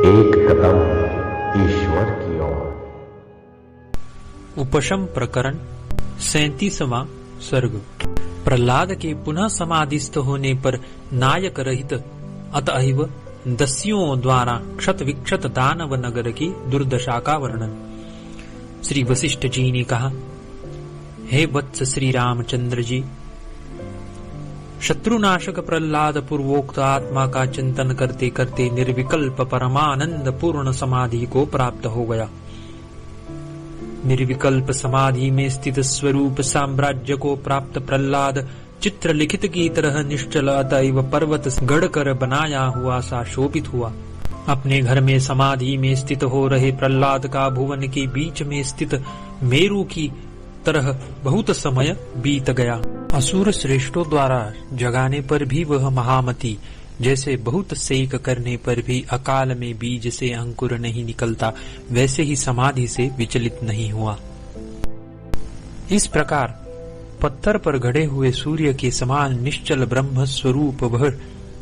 एक कदम ईश्वर की ओर। उपशम प्रकरण 37वां सर्ग। प्रहलाद के पुनः समाधिस्थ होने पर नायक रहित अतएव दस्युओं द्वारा क्षत विक्षत दानव नगर की दुर्दशा का वर्णन। श्री वशिष्ठ जी ने कहा, हे वत्स श्री रामचंद्र जी, शत्रुनाशक प्रहलाद पूर्वोक्त आत्मा का चिंतन करते करते निर्विकल्प परमानंद पूर्ण समाधि को प्राप्त हो गया। निर्विकल्प समाधि में स्थित स्वरूप साम्राज्य को प्राप्त प्रहलाद चित्र लिखित की तरह निश्चल अतएव पर्वत गढ़ कर बनाया हुआ सा शोभित हुआ। अपने घर में समाधि में स्थित हो रहे प्रहलाद का भुवन के बीच में स्थित मेरु की तरह बहुत समय बीत गया। असुर श्रेष्ठों द्वारा जगाने पर भी वह महामती, जैसे बहुत सेक करने पर भी अकाल में बीज से अंकुर नहीं निकलता, वैसे ही समाधि से विचलित नहीं हुआ। इस प्रकार पत्थर पर गढ़े हुए सूर्य के समान निश्चल ब्रह्म स्वरूप वह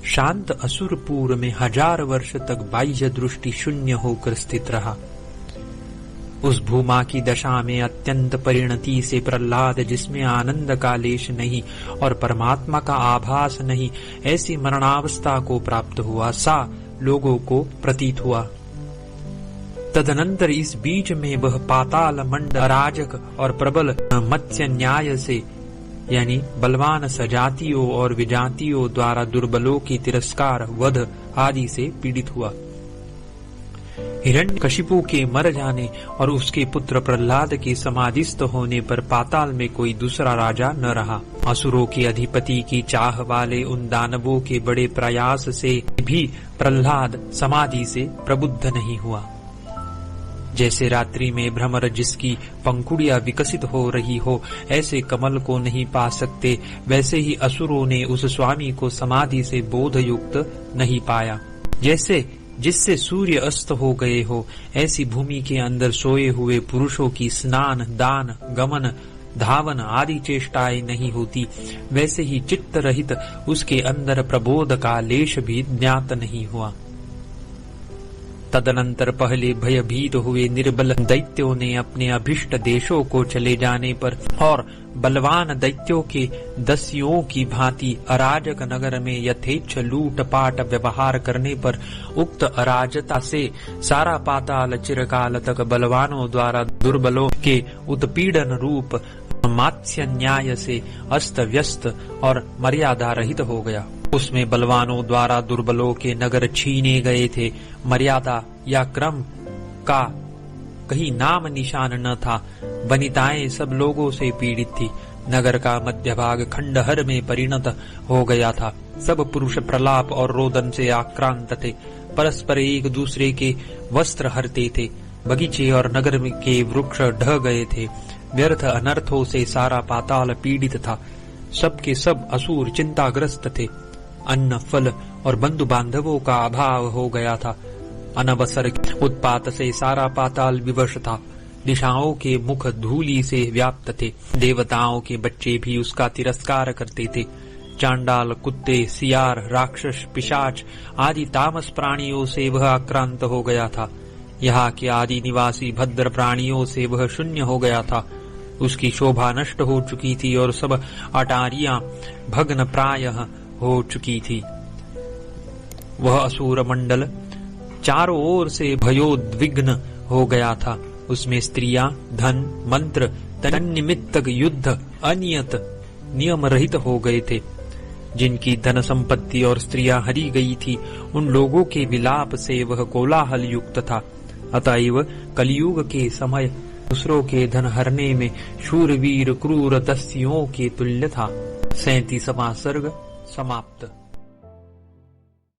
शांत असुरपुर में 1000 वर्ष तक बाह्य दृष्टि शून्य होकर स्थित रहा। उस भूमा की दशा में अत्यंत परिणति से प्रहलाद, जिसमें आनंद का लेश नहीं और परमात्मा का आभास नहीं, ऐसी मरणावस्था को प्राप्त हुआ सा लोगों को प्रतीत हुआ। तदनंतर इस बीच में वह पाताल मंड अराजक और प्रबल मत्स्य न्याय से, यानी बलवान सजातियों और विजातियों द्वारा दुर्बलों की तिरस्कार, वध आदि से पीड़ित हुआ। हिरण्यकशिपु के मर जाने और उसके पुत्र प्रहलाद के समाधिस्थ होने पर पाताल में कोई दूसरा राजा न रहा। असुरों के अधिपति की चाह वाले उन दानवों के बड़े प्रयास से भी प्रहलाद समाधि से प्रबुद्ध नहीं हुआ। जैसे रात्रि में भ्रमर जिसकी पंखुड़ियां विकसित हो रही हो ऐसे कमल को नहीं पा सकते, वैसे ही असुरों ने उस स्वामी को समाधि से बोध युक्त नहीं पाया। जैसे जिससे सूर्य अस्त हो गए हो, ऐसी भूमि के अंदर सोए हुए पुरुषों की स्नान, दान, गमन, धावन आदि चेष्टाएं नहीं होती, वैसे ही चित्त रहित उसके अंदर प्रबोध का लेश भी ज्ञात नहीं हुआ। तदनंतर पहले भयभीत हुए निर्बल दैत्यों ने अपने अभिष्ट देशों को चले जाने पर और बलवान दैत्यों के दस्युओं की भांति अराजक नगर में यथेच्छ लूट पाट व्यवहार करने पर उक्त अराजकता से सारा पाताल चिरकाल तक बलवानों द्वारा दुर्बलों के उत्पीड़न रूप मात्स्य न्याय से अस्त व्यस्त और मर्यादा रहित हो गया। उसमें बलवानों द्वारा दुर्बलों के नगर छीने गए थे। मर्यादा या क्रम का कहीं नाम निशान न था। वनिताएं सब लोगों से पीड़ित थी। नगर का मध्य भाग खंडहर में परिणत हो गया था। सब पुरुष प्रलाप और रोदन से आक्रांत थे। परस्पर एक दूसरे के वस्त्र हरते थे। बगीचे और नगर के वृक्ष ढह गए थे। व्यर्थ अनर्थों से सारा पाताल पीड़ित था। सबके सब असुर चिंताग्रस्त थे। अन्न, फल और बंधु बांधवों का अभाव हो गया था। अनवसर उत्पात से सारा पाताल विवश था। दिशाओं के मुख धूलि से व्याप्त थे। देवताओं के बच्चे भी उसका तिरस्कार करते थे। चांडाल, कुत्ते, सियार, राक्षस, पिशाच आदि तामस प्राणियों से वह आक्रांत हो गया था। यहाँ के आदि निवासी भद्र प्राणियों से वह शून्य हो गया था। उसकी शोभा नष्ट हो चुकी थी और सब अटारियां भग्न प्रायः हो चुकी थी। वह असुर मंडल चारों ओर से भयोद्विग्न हो गया था। उसमें स्त्रियां, धन, मंत्र, तन्निमित्तक युद्ध अनियत नियम रहित हो गए थे। जिनकी धन संपत्ति और स्त्रियां हरी गई थी, उन लोगों के विलाप से वह कोलाहल युक्त था। अतएव कलयुग के समय दूसरों के धन हरने में शूरवीर क्रूर दस्युओं के तुल्य था। 37वां सर्ग समाप्त।